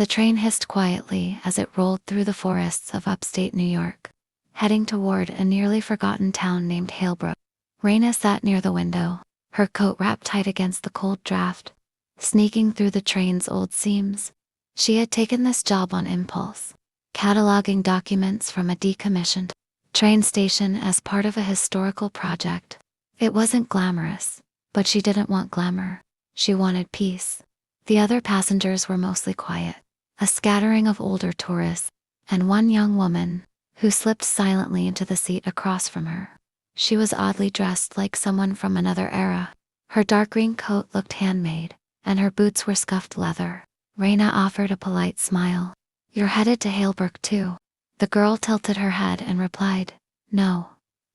The train hissed quietly as it rolled through the forests of upstate New York, heading toward a nearly forgotten town named Halebrook. Raina sat near the window, her coat wrapped tight against the cold draft, sneaking through the train's old seams. She had taken this job on impulse, cataloging documents from a decommissioned train station as part of a historical project. It wasn't glamorous, but she didn't want glamour. She wanted peace. The other passengers were mostly quiet, a scattering of older tourists, and one young woman who slipped silently into the seat across from her. She was oddly dressed like someone from another era. Her dark green coat looked handmade, and her boots were scuffed leather. Raina offered a polite smile. "You're headed to Halebrook too?" The girl tilted her head and replied, "No,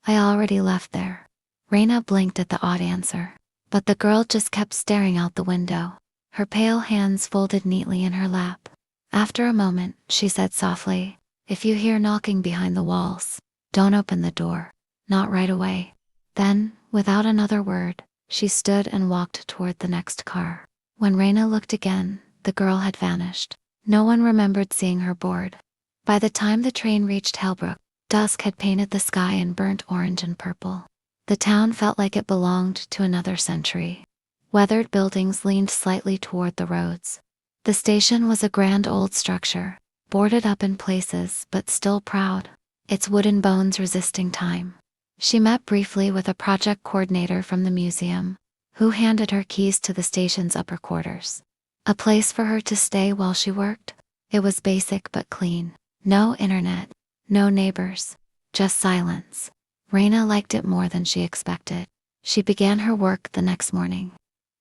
I already left there." Raina blinked at the odd answer, but the girl just kept staring out the window, her pale hands folded neatly in her lap. After a moment, she said softly, "If you hear knocking behind the walls, don't open the door. Not right away." Then, without another word, she stood and walked toward the next car. When Raina looked again, the girl had vanished. No one remembered seeing her board. By the time the train reached Halebrook, dusk had painted the sky in burnt orange and purple. The town felt like it belonged to another century. Weathered buildings leaned slightly toward the roads. The station was a grand old structure, boarded up in places but still proud, its wooden bones resisting time. She met briefly with a project coordinator from the museum, who handed her keys to the station's upper quarters. A place for her to stay while she worked. It was basic but clean. No internet, no neighbors, just silence. Raina liked it more than she expected. She began her work the next morning,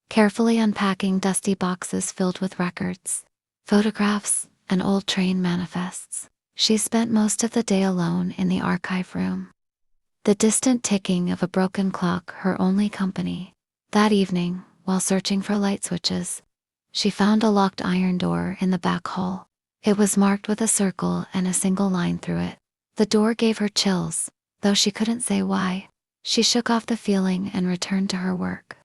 carefully unpacking dusty boxes filled with records, photographs, and old train manifests. She spent most of the day alone in the archive room, the distant ticking of a broken clock her only company. That evening, while searching for light switches, she found a locked iron door in the back hall. It was marked with a circle and a single line through it. The door gave her chills, though she couldn't say why. She shook off the feeling and returned to her work.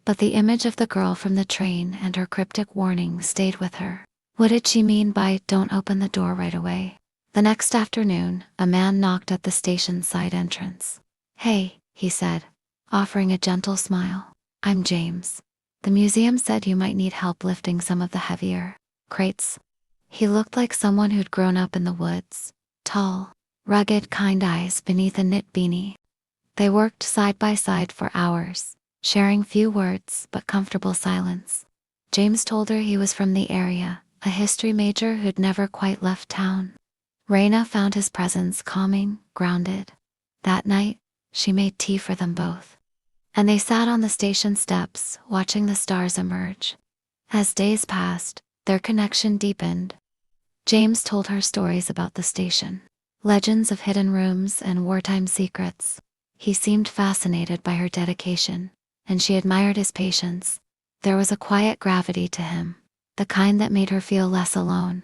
But the image of the girl from the train and her cryptic warning stayed with her. What did she mean by "don't open the door right away"? The next afternoon, a man knocked at the station's side entrance. "Hey," he said, offering a gentle smile. "I'm James. The museum said you might need help lifting some of the heavier crates." He looked like someone who'd grown up in the woods, tall, rugged, kind eyes beneath a knit beanie. They worked side by side for hours, sharing few words but comfortable silence. James told her he was from the area, a history major who'd never quite left town. Raina found his presence calming, grounded. That night, she made tea for them both, and they sat on the station steps, watching the stars emerge. As days passed, their connection deepened. James told her stories about the station, legends of hidden rooms and wartime secrets. He seemed fascinated by her dedication, and she admired his patience. There was a quiet gravity to him, the kind that made her feel less alone.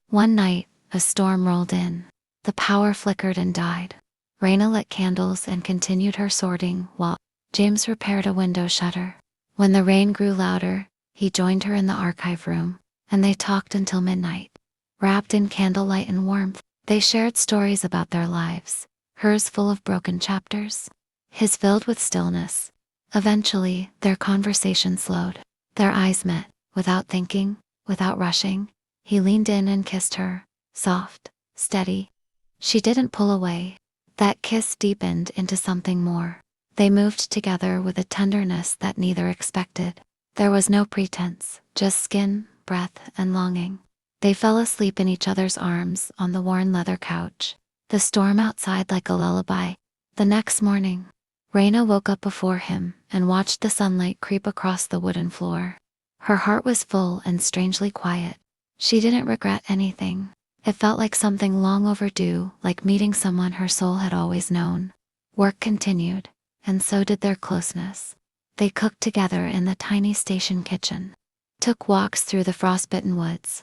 One night, a storm rolled in. The power flickered and died. Raina lit candles and continued her sorting while James repaired a window shutter. When the rain grew louder, he joined her in the archive room, and they talked until midnight. Wrapped in candlelight and warmth, they shared stories about their lives, hers full of broken chapters, his filled with stillness. Eventually, their conversation slowed. Their eyes met, without thinking, without rushing. He leaned in and kissed her, soft, steady. She didn't pull away. That kiss deepened into something more. They moved together with a tenderness that neither expected. There was no pretense, just skin, breath, and longing. They fell asleep in each other's arms on the worn leather couch, the storm outside like a lullaby. The next morning, Raina woke up before him and watched the sunlight creep across the wooden floor. Her heart was full and strangely quiet. She didn't regret anything. It felt like something long overdue, like meeting someone her soul had always known. Work continued, and so did their closeness. They cooked together in the tiny station kitchen, took walks through the frostbitten woods.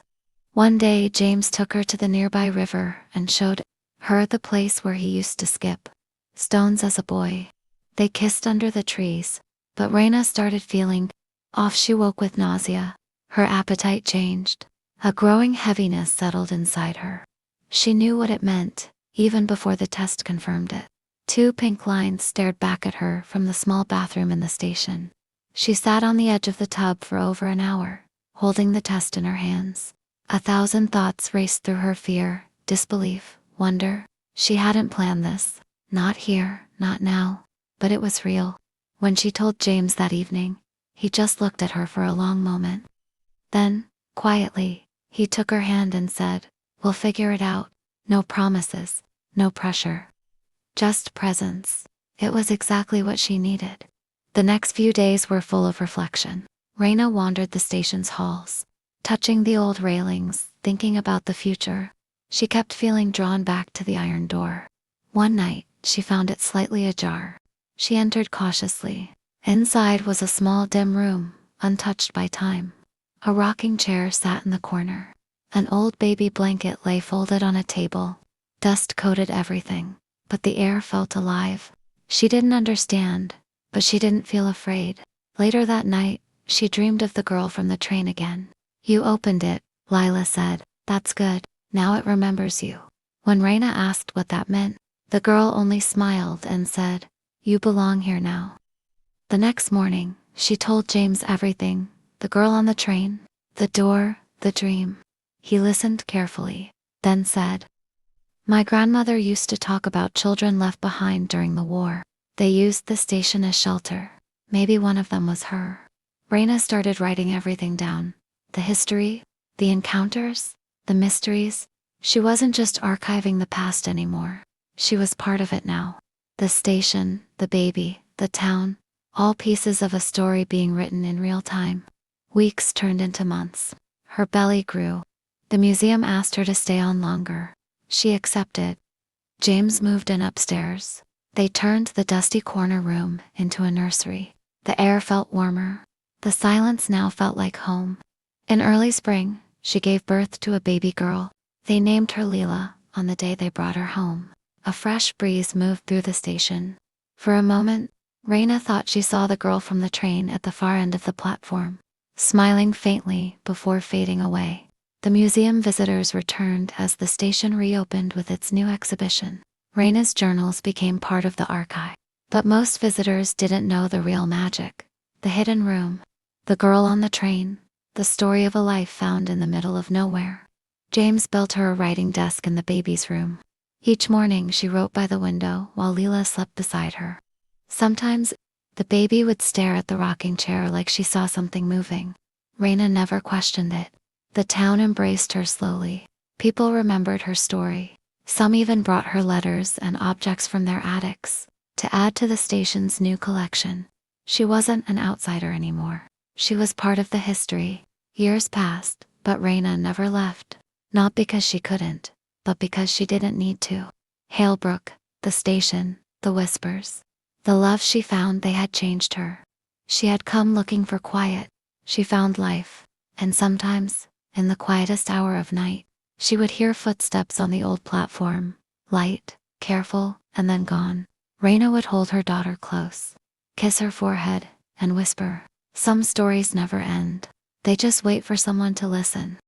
One day, James took her to the nearby river and showed her the place where he used to skip stones as a boy. They kissed under the trees, but Raina started feeling off. She woke with nausea. Her appetite changed. A growing heaviness settled inside her. She knew what it meant, even before the test confirmed it. Two pink lines stared back at her from the small bathroom in the station. She sat on the edge of the tub for over an hour, holding the test in her hands. 1,000 thoughts raced through her: fear, disbelief, wonder. She hadn't planned this. Not here, not now. But it was real. When she told James that evening, he just looked at her for a long moment. Then, quietly, he took her hand and said, "We'll figure it out. No promises, no pressure. Just presence." It was exactly what she needed. The next few days were full of reflection. Raina wandered the station's halls, touching the old railings, thinking about the future. She kept feeling drawn back to the iron door. One night, she found it slightly ajar. She entered cautiously. Inside was a small, dim room, untouched by time. A rocking chair sat in the corner. An old baby blanket lay folded on a table. Dust coated everything, but the air felt alive. She didn't understand, but she didn't feel afraid. Later that night, she dreamed of the girl from the train again. "You opened it," Lila said. "That's good. Now it remembers you." When Raina asked what that meant, the girl only smiled and said, "You belong here now." The next morning, she told James everything: the girl on the train, the door, the dream. He listened carefully, then said, "My grandmother used to talk about children left behind during the war. They used the station as shelter. Maybe one of them was her." Raina started writing everything down. The history, the encounters, the mysteries. She wasn't just archiving the past anymore. She was part of it now. The station, the baby, the town, all pieces of a story being written in real time. Weeks turned into months. Her belly grew. The museum asked her to stay on longer. She accepted. James moved in upstairs. They turned the dusty corner room into a nursery. The air felt warmer. The silence now felt like home. In early spring, she gave birth to a baby girl. They named her Leela on the day they brought her home. A fresh breeze moved through the station. For a moment, Raina thought she saw the girl from the train at the far end of the platform, smiling faintly before fading away. The museum visitors returned as the station reopened with its new exhibition. Raina's journals became part of the archive. But most visitors didn't know the real magic. The hidden room. The girl on the train. The story of a life found in the middle of nowhere. James built her a writing desk in the baby's room. Each morning she wrote by the window while Leela slept beside her. Sometimes, the baby would stare at the rocking chair like she saw something moving. Raina never questioned it. The town embraced her slowly. People remembered her story. Some even brought her letters and objects from their attics to add to the station's new collection. She wasn't an outsider anymore. She was part of the history. Years passed, but Raina never left. Not because she couldn't, but because she didn't need to. Halebrook, the station, the whispers. The love she found, they had changed her. She had come looking for quiet. She found life. And sometimes, in the quietest hour of night, she would hear footsteps on the old platform. Light, careful, and then gone. Raina would hold her daughter close, kiss her forehead, and whisper, "Some stories never end. They just wait for someone to listen."